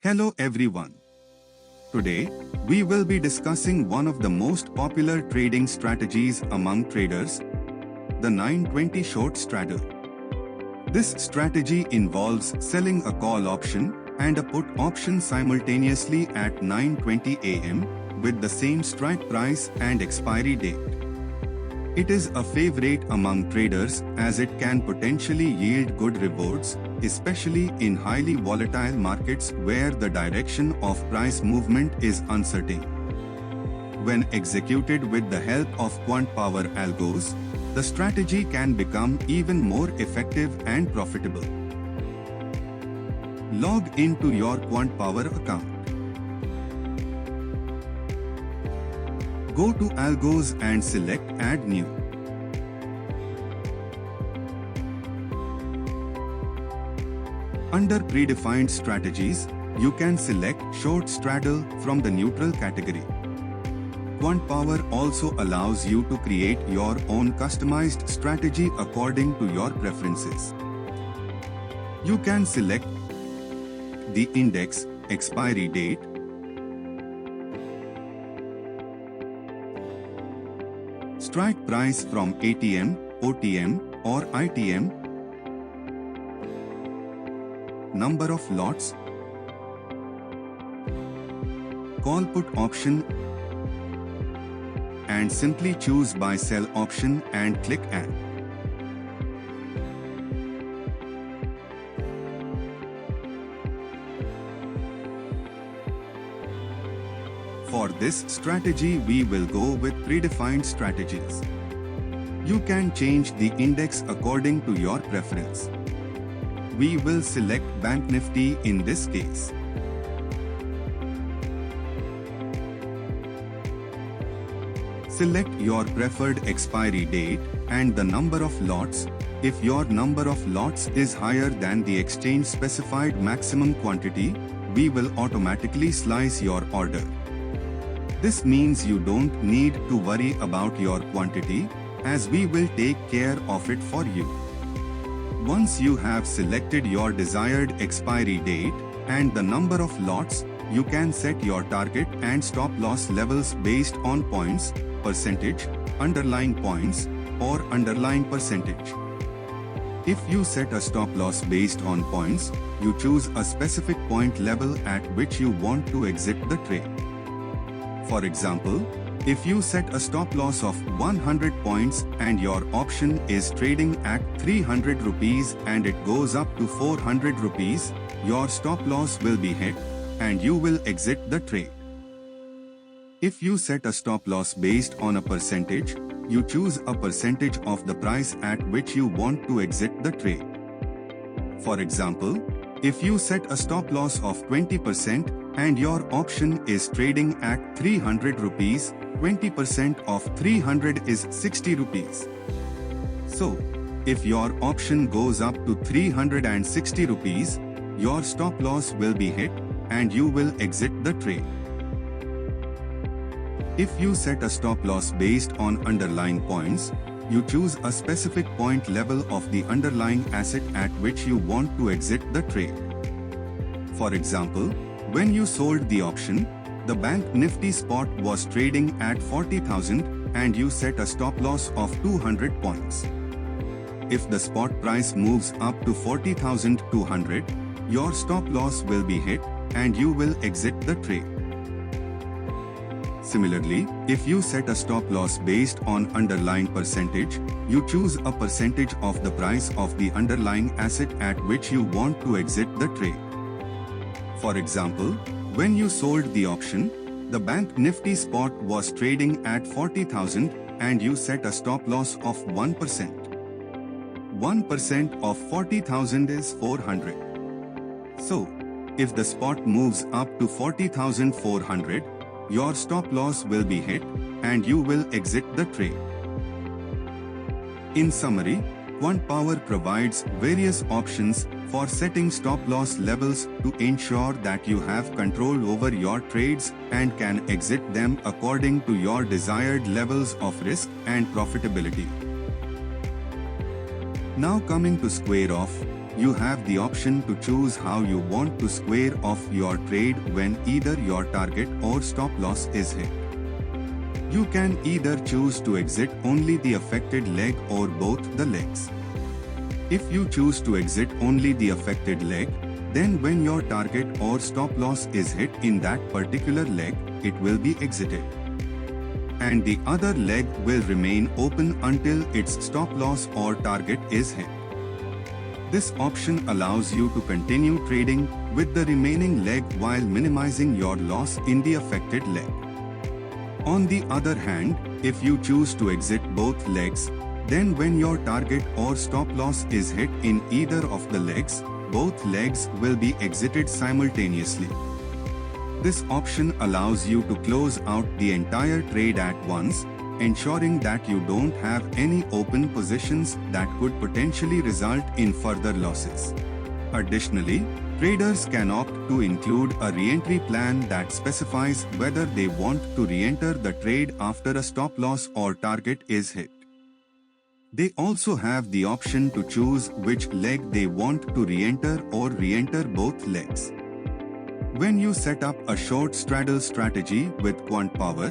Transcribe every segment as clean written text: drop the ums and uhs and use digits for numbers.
Hello everyone. Today, we will be discussing one of the most popular trading strategies among traders, the 920 short straddle. This strategy involves selling a call option and a put option simultaneously at 9:20 am with the same strike price and expiry date. It is a favorite among traders as it can potentially yield good rewards, especially in highly volatile markets where the direction of price movement is uncertain. When executed with the help of Quantpower Algos, the strategy can become even more effective and profitable. Log into your Quantpower account. Go to Algos and select Add New. Under Predefined Strategies, you can select Short Straddle from the neutral category. Quantpower also allows you to create your own customized strategy according to your preferences. You can select the index, expiry date, strike price from ATM, OTM, or ITM, number of lots, call put option, and simply choose buy sell option and click add. For this strategy, we will go with predefined strategies. You can change the index according to your preference. We will select Bank Nifty in this case. Select your preferred expiry date and the number of lots. If your number of lots is higher than the exchange specified maximum quantity, we will automatically slice your order. This means you don't need to worry about your quantity, as we will take care of it for you. Once you have selected your desired expiry date and the number of lots, you can set your target and stop loss levels based on points, percentage, underlying points, or underlying percentage. If you set a stop loss based on points, you choose a specific point level at which you want to exit the trade. For example, if you set a stop loss of 100 points and your option is trading at 300 rupees and it goes up to 400 rupees, your stop loss will be hit and you will exit the trade. If you set a stop loss based on a percentage, you choose a percentage of the price at which you want to exit the trade. For example, if you set a stop loss of 20% and your option is trading at 300 rupees, 20% of 300 is 60 rupees. So, if your option goes up to 360 rupees, your stop loss will be hit and you will exit the trade. If you set a stop loss based on underlying points, you choose a specific point level of the underlying asset at which you want to exit the trade. For example, when you sold the option, the Bank Nifty spot was trading at 40,000 and you set a stop loss of 200 points. If the spot price moves up to 40,200, your stop loss will be hit and you will exit the trade. Similarly, if you set a stop loss based on underlying percentage, you choose a percentage of the price of the underlying asset at which you want to exit the trade. For example, when you sold the option, the Bank Nifty spot was trading at 40,000 and you set a stop loss of 1%. 1% of 40,000 is 400. So, if the spot moves up to 40,400, your stop loss will be hit and you will exit the trade. In summary, Quantpower provides various options for setting stop loss levels to ensure that you have control over your trades and can exit them according to your desired levels of risk and profitability. Now coming to square off, you have the option to choose how you want to square off your trade when either your target or stop loss is hit. You can either choose to exit only the affected leg or both the legs. If you choose to exit only the affected leg, then when your target or stop loss is hit in that particular leg, it will be exited. And the other leg will remain open until its stop loss or target is hit. This option allows you to continue trading with the remaining leg while minimizing your loss in the affected leg. On the other hand, if you choose to exit both legs, then when your target or stop loss is hit in either of the legs, both legs will be exited simultaneously. This option allows you to close out the entire trade at once, ensuring that you don't have any open positions that could potentially result in further losses. Additionally, traders can opt to include a re-entry plan that specifies whether they want to re-enter the trade after a stop loss or target is hit. They also have the option to choose which leg they want to re-enter or re-enter both legs. When you set up a short straddle strategy with Quantpower,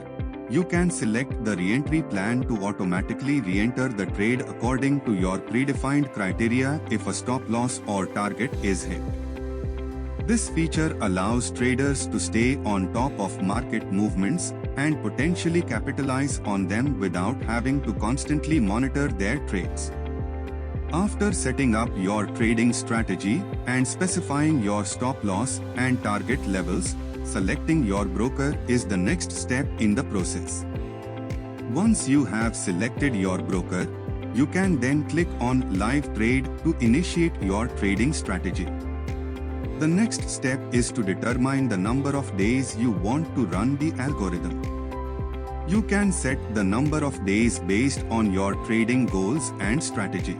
you can select the re-entry plan to automatically re-enter the trade according to your predefined criteria if a stop loss or target is hit. This feature allows traders to stay on top of market movements and potentially capitalize on them without having to constantly monitor their trades. After setting up your trading strategy and specifying your stop loss and target levels, selecting your broker is the next step in the process. Once you have selected your broker, you can then click on Live Trade to initiate your trading strategy. The next step is to determine the number of days you want to run the algorithm. You can set the number of days based on your trading goals and strategy.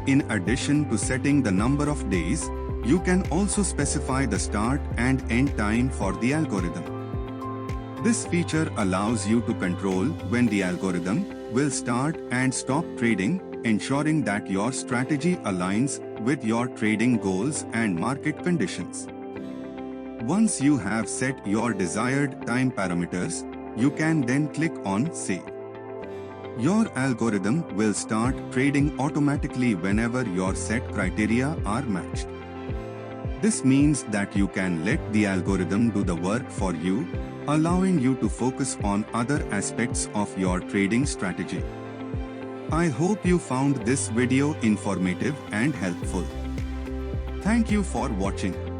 In addition to setting the number of days, you can also specify the start and end time for the algorithm. This feature allows you to control when the algorithm will start and stop trading, ensuring that your strategy aligns with your trading goals and market conditions. Once you have set your desired time parameters, you can then click on Save. Your algorithm will start trading automatically whenever your set criteria are matched. This means that you can let the algorithm do the work for you, allowing you to focus on other aspects of your trading strategy. I hope you found this video informative and helpful. Thank you for watching.